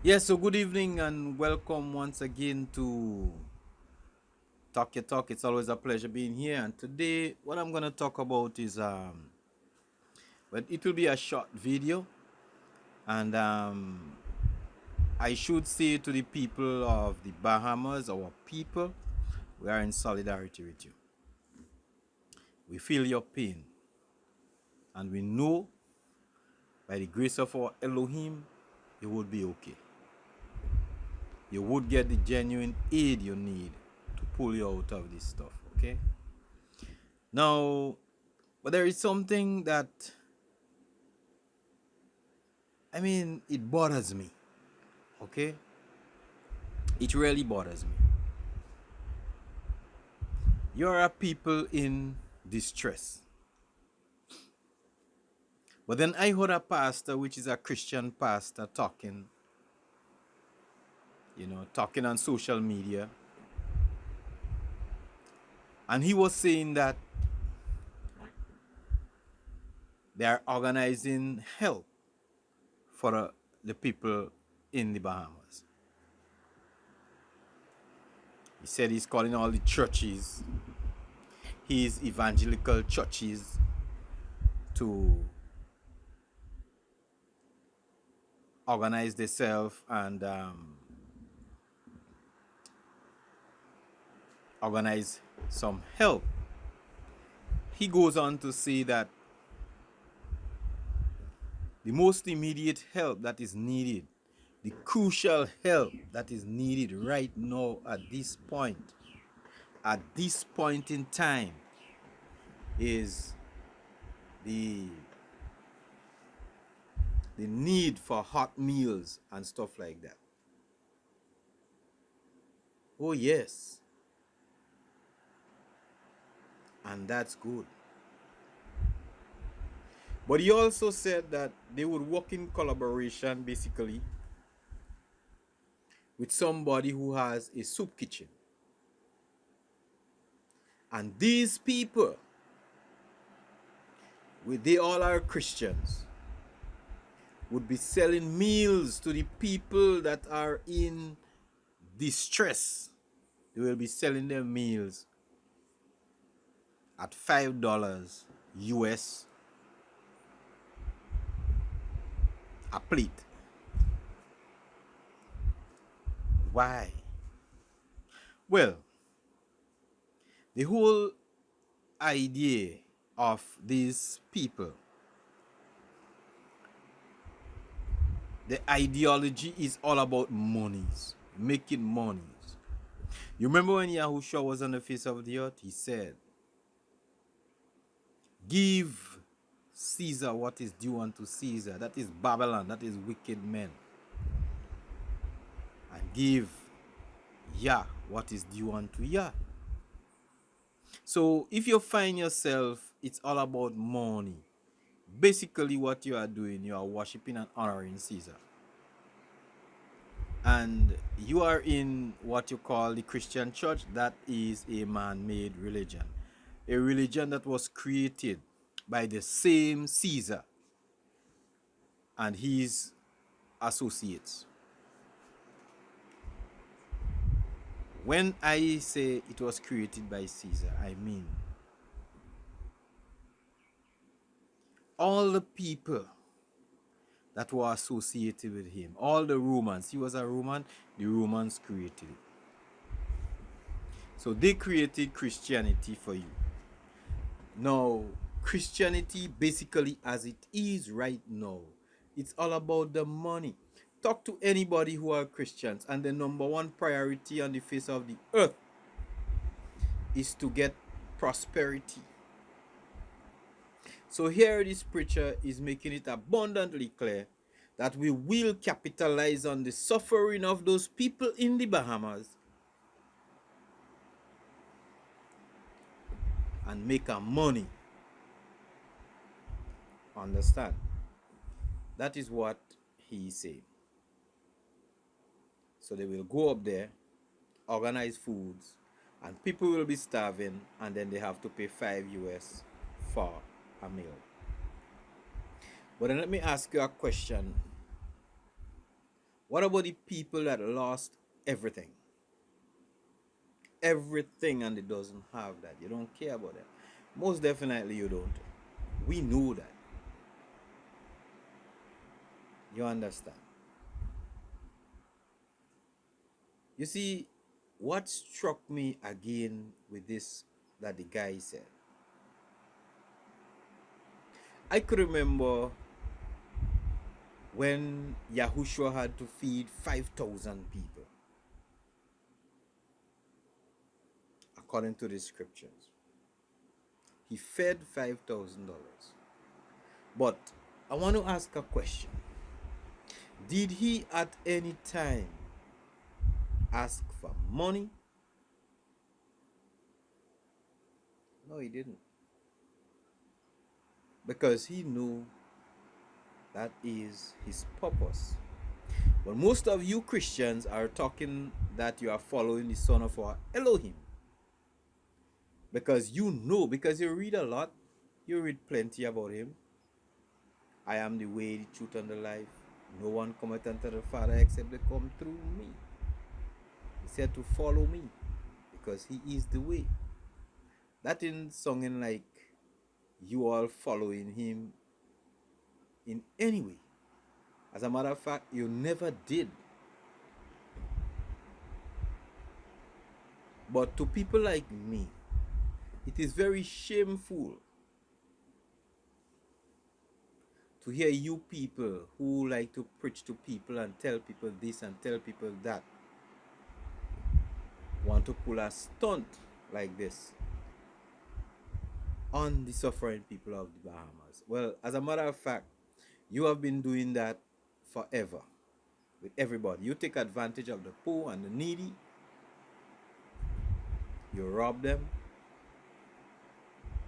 Yes, so good evening and welcome once again to Talk Your Talk. It's always a pleasure being here. And today, what I'm going to talk about is, but it will be a short video. And I should say to the people of the Bahamas, our people, we are in solidarity with you. We feel your pain. And we know by the grace of our Elohim, you will be okay. You would get the genuine aid you need to pull you out of this stuff, okay? Now, but there is something that, it bothers me, okay? It really bothers me. You're a people in distress. But then I heard a pastor, which is a Christian pastor, talking on social media. And he was saying that they are organizing help for the people in the Bahamas. He said he's calling all the churches, his evangelical churches, to organize themselves and organize some help. He goes on to say that the most immediate help that is needed, the crucial help that is needed right now at this point in time, is the need for hot meals and stuff like that. Oh yes, and that's good. But he also said that they would work in collaboration basically with somebody who has a soup kitchen. And these people, they all are Christians, would be selling meals to the people that are in distress. They will be selling their meals at $5 US a plate. Why? Well, the whole idea of these people, the ideology is all about monies, making monies. You remember when Yahushua was on the face of the earth? He said, give Caesar what is due unto Caesar. That is Babylon, that is wicked men. And give Yah what is due unto Yah. So if you find yourself, it's all about money. Basically what you are doing, you are worshiping and honoring Caesar. And you are in what you call the Christian church. That is a man-made religion. A religion that was created by the same Caesar and his associates. When I say it was created by Caesar, I mean all the people that were associated with him, all the Romans. He was a Roman, the Romans created it. So they created Christianity for you. Now, Christianity, basically as it is right now, it's all about the money. Talk to anybody who are Christians, and the number one priority on the face of the earth is to get prosperity. So here this preacher is making it abundantly clear that we will capitalize on the suffering of those people in the Bahamas and make our money. Understand? That is what he is saying. So they will go up there, organize foods, and people will be starving, and then they have to pay $5 US for a meal. But then let me ask you a question. What about the people that lost everything? Everything, and it doesn't have that. You don't care about that. Most definitely you don't. We know that. You understand? You see, what struck me again with this that the guy said, I could remember when Yahushua had to feed 5,000 people, according to the scriptures. He fed $5,000. But I want to ask a question. Did he at any time ask for money? No, he didn't. Because he knew that is his purpose. But most of you Christians are talking that you are following the Son of our Elohim. Because you know, because you read a lot, you read plenty about him. I am the way, the truth, and the life. No one cometh unto the Father except they come through me. He said to follow me, because he is the way. That in songing like you all following him in any way. As a matter of fact, you never did. But to people like me, it is very shameful to hear you people who like to preach to people and tell people this and tell people that want to pull a stunt like this on the suffering people of the Bahamas. Well, as a matter of fact, you have been doing that forever with everybody. You take advantage of the poor and the needy. You rob them.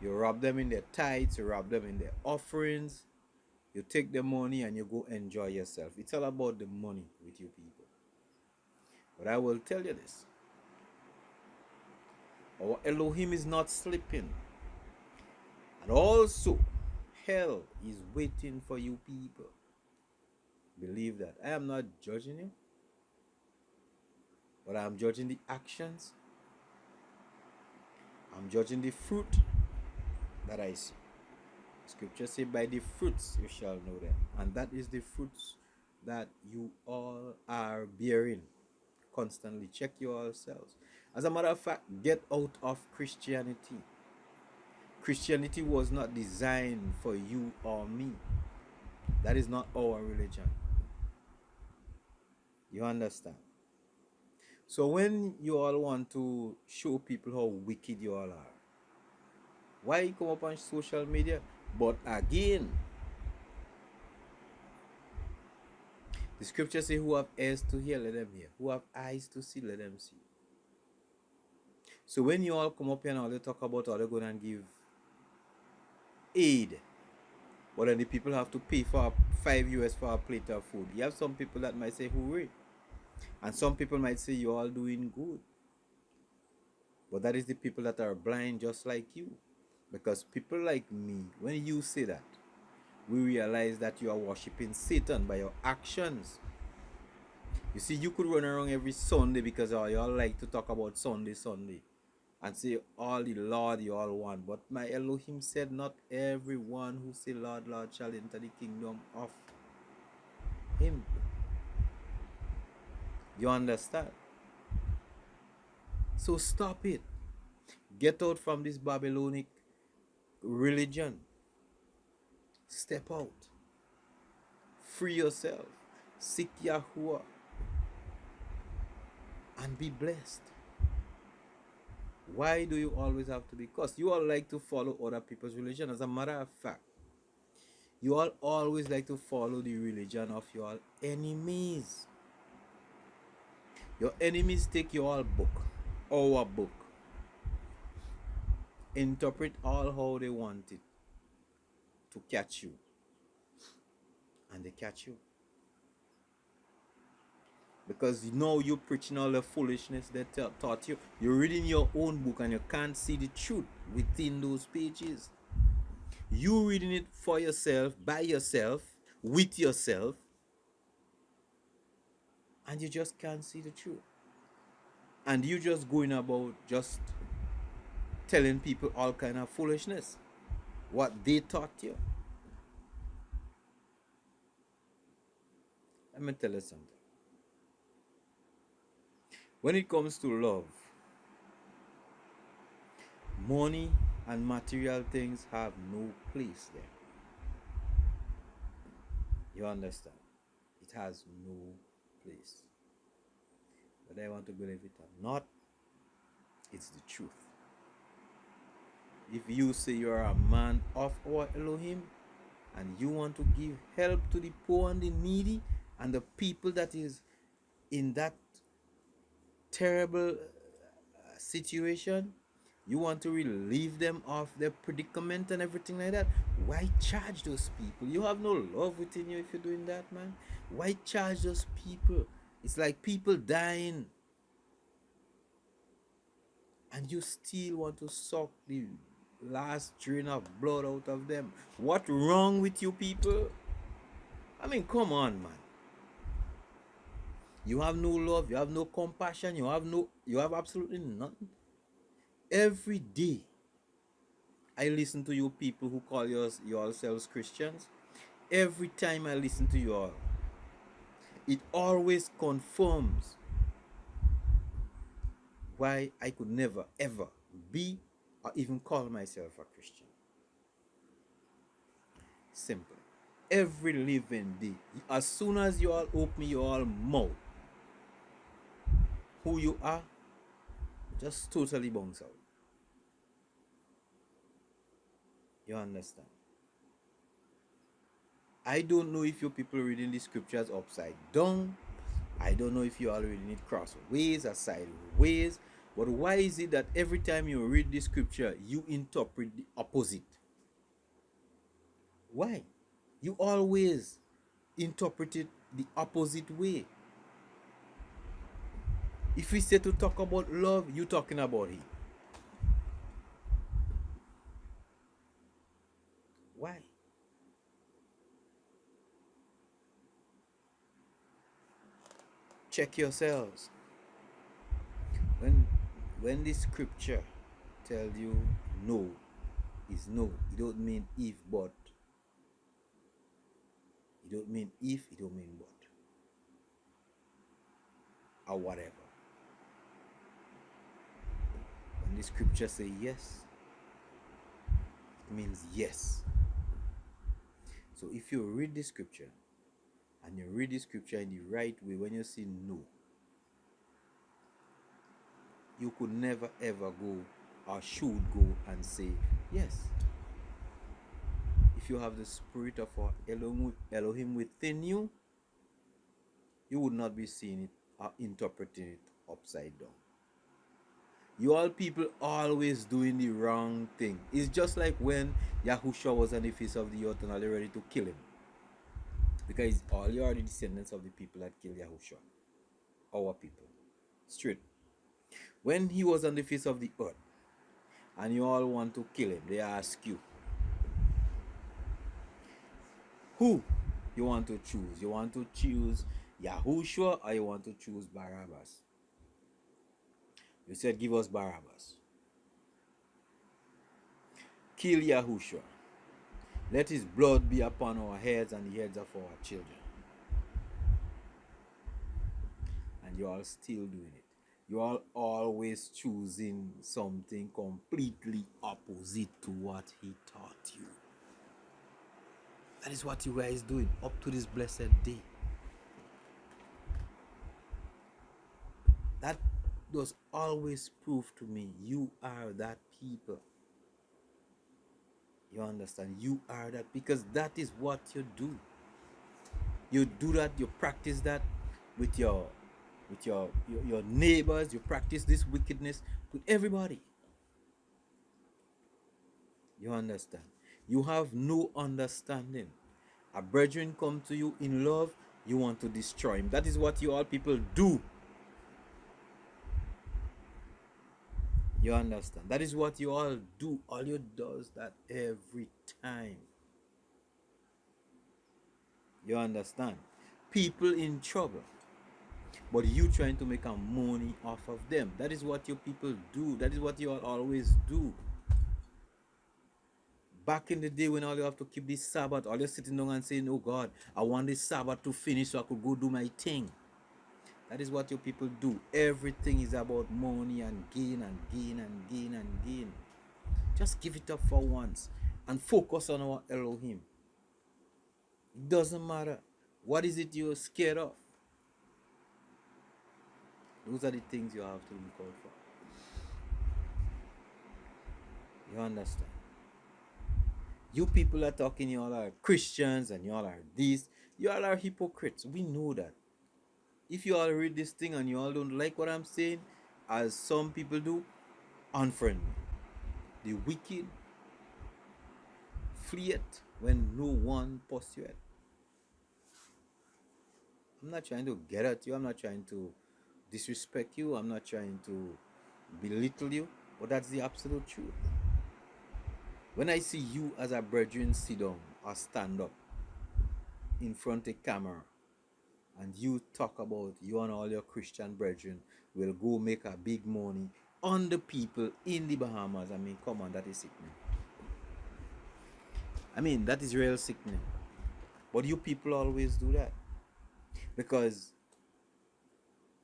You rob them in their tithes. You rob them in their offerings. You take the money and you go enjoy yourself. It's all about the money with you people. But I will tell you this. Our Elohim is not sleeping. And also, hell is waiting for you people. Believe that. I am not judging you, but I am judging the actions. I'm judging the fruit that I see. Scripture say, by the fruits you shall know them. And that is the fruits that you all are bearing constantly. Check yourselves. As a matter of fact, get out of Christianity. Christianity was not designed for you or me. That is not our religion. You understand? So when you all want to show people how wicked you all are, why you come up on social media? But again, the scripture say, who have ears to hear, let them hear. Who have eyes to see, let them see. So when you all come up here and all they talk about how they're going to give aid, but then the people have to pay for $5 for a plate of food. You have some people that might say, hooray. And some people might say, you're all doing good. But that is the people that are blind just like you. Because people like me, when you say that, we realize that you are worshiping Satan by your actions. You see, you could run around every Sunday because you all like to talk about Sunday, and say all the Lord you all want. But my Elohim said, not everyone who say Lord, Lord shall enter the kingdom of him. You understand? So stop it. Get out from this Babylonic religion. Step out. Free yourself. Seek Yahuwah. And be blessed. Why do you always have to be cursed? You all like to follow other people's religion. As a matter of fact, you all always like to follow the religion of your enemies. Your enemies take your book, our book, interpret all how they want it to catch you. And they catch you. Because you know you're preaching all the foolishness they taught you. You're reading your own book and you can't see the truth within those pages. You reading it for yourself, by yourself, with yourself. and you just can't see the truth. And you just going about just telling people all kind of foolishness, what they taught you. Let me tell you something. When it comes to love, money and material things have no place there. You understand? It has no place. Whether I want to believe it or not, it's the truth. If you say you're a man of our Elohim and you want to give help to the poor and the needy and the people that is in that terrible situation, you want to relieve them of their predicament and everything like that, why charge those people? You have no love within you if you're doing that, man. Why charge those people? It's like people dying and you still want to suck the last drain of blood out of them. What wrong with you people? I mean, come on, man. You have no love, you have no compassion, you have absolutely nothing. Every day I listen to you people who call yourselves Christians. Every time I listen to you all, it always confirms why I could never ever be or even call myself a Christian. Simple. Every living day, as soon as you all open your all mouth, who you are, just totally bounce out. You understand? I don't know if you people reading the scriptures upside down. I don't know if you are reading it crossways or sideways. But why is it that every time you read the scripture, you interpret the opposite? Why? You always interpret it the opposite way. If we say to talk about love, you talking about it. Why? Check yourselves. When when the scripture tell you no is no, it don't mean if but. It don't mean if, it don't mean but. Or whatever. When the scripture say yes, it means yes. So if you read the scripture and you read the scripture in the right way, when you see no, you could never ever go or should go and say yes. If you have the spirit of our Elohim within you, you would not be seeing it or interpreting it upside down. You all people always doing the wrong thing. It's just like when Yahusha was on the face of the earth and are they ready to kill him. Because all you are the descendants of the people that killed Yahusha. Our people. Straight. When he was on the face of the earth and you all want to kill him, they ask you, who you want to choose? You want to choose Yahushua or you want to choose Barabbas? You said, give us Barabbas. Kill Yahushua. Let his blood be upon our heads and the heads of our children. And you are still doing it. You are always choosing something completely opposite to what he taught you. That is what you guys doing up to this blessed day. That does always prove to me you are that people. You understand? You are that, because that is what you do. You do that, you practice that with your neighbors, you practice this wickedness with everybody. You understand? You have no understanding. A brethren come to you in love, you want to destroy him. That is what you all people do. You understand? That is what you all do. All you does that every time. You understand? People in trouble, but you trying to make a money off of them. That is what your people do. That is what you all always do. Back in the day when all you have to keep this Sabbath, all you're sitting down and saying, oh God, I want this Sabbath to finish so I could go do my thing. That is what your people do. Everything is about money and gain and gain and gain and gain. Just give it up for once and focus on our Elohim. It doesn't matter. What is it you're scared of? Those are the things you have to look out for. You understand? You people are talking, you all are Christians and you all are this. You all are hypocrites. We know that. If you all read this thing and you all don't like what I'm saying, as some people do, unfriend me. The wicked fleeth when no one pursueth. I'm not trying to get at you. I'm not trying to disrespect you. I'm not trying to belittle you. But that's the absolute truth. When I see you as a brethren sit down or stand up in front of a camera and you talk about you and all your Christian brethren will go make a big money on the people in the Bahamas, I mean, come on, that is sickening. I mean, that is real sickening. But you people always do that. Because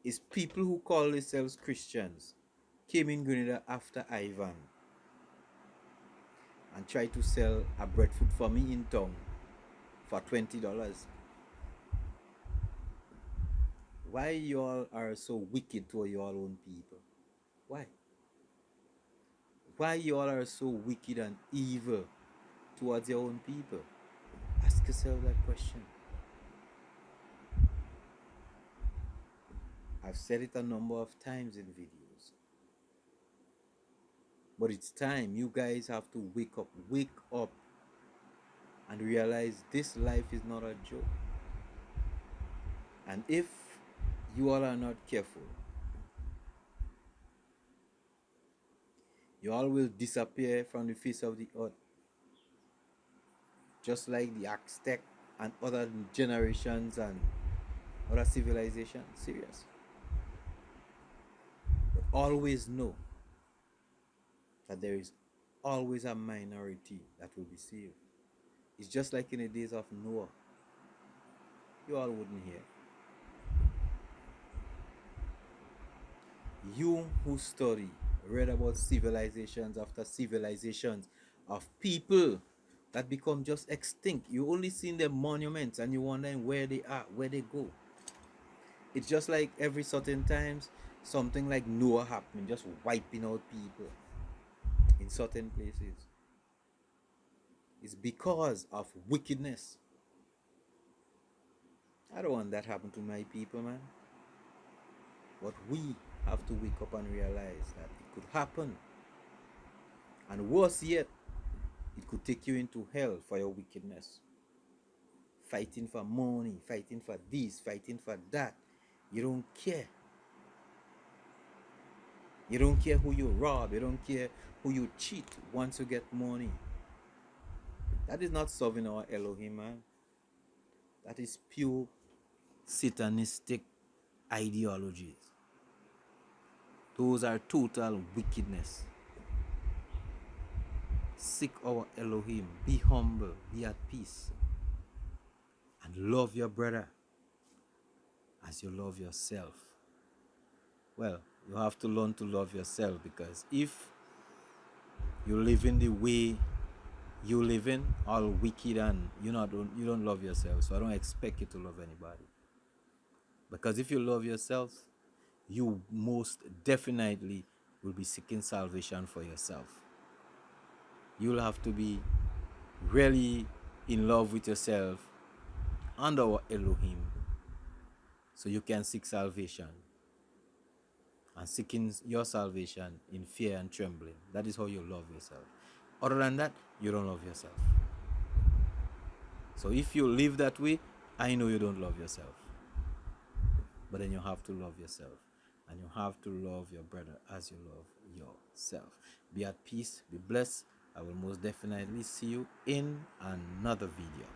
it's people who call themselves Christians came in Grenada after Ivan and tried to sell a breadfruit for me in town for $20. Why y'all are so wicked to your own people? Why? Why y'all are so wicked and evil towards your own people? Ask yourself that question. I've said it a number of times in videos. But it's time. You guys have to wake up. Wake up and realize this life is not a joke. And if you all are not careful, you all will disappear from the face of the earth. Just like the Aztec and other generations and other civilizations. Serious. But always know that there is always a minority that will be saved. It's just like in the days of Noah. You all wouldn't hear. You who study, read about civilizations after civilizations of people that become just extinct. You only see their monuments and you wondering where they are, where they go. It's just like every certain times something like Noah happening, just wiping out people in certain places. It's because of wickedness. I don't want that happen to my people, man. But we have to wake up and realize that it could happen. And worse yet, it could take you into hell for your wickedness. Fighting for money, fighting for this, fighting for that. You don't care. You don't care who you rob. You don't care who you cheat once you get money. That is not serving our Elohim, man. That is pure satanistic ideologies. Those are total wickedness. Seek our Elohim. Be humble. Be at peace. And love your brother as you love yourself. Well, you have to learn to love yourself, because if you live in the way you live in, all wicked, and you don't love yourself, so I don't expect you to love anybody. Because if you love yourself, you most definitely will be seeking salvation for yourself. You'll have to be really in love with yourself and our Elohim so you can seek salvation. And seeking your salvation in fear and trembling. That is how you love yourself. Other than that, you don't love yourself. So if you live that way, I know you don't love yourself. But then you have to love yourself. And you have to love your brother as you love yourself. Be at peace. Be blessed. I will most definitely see you in another video.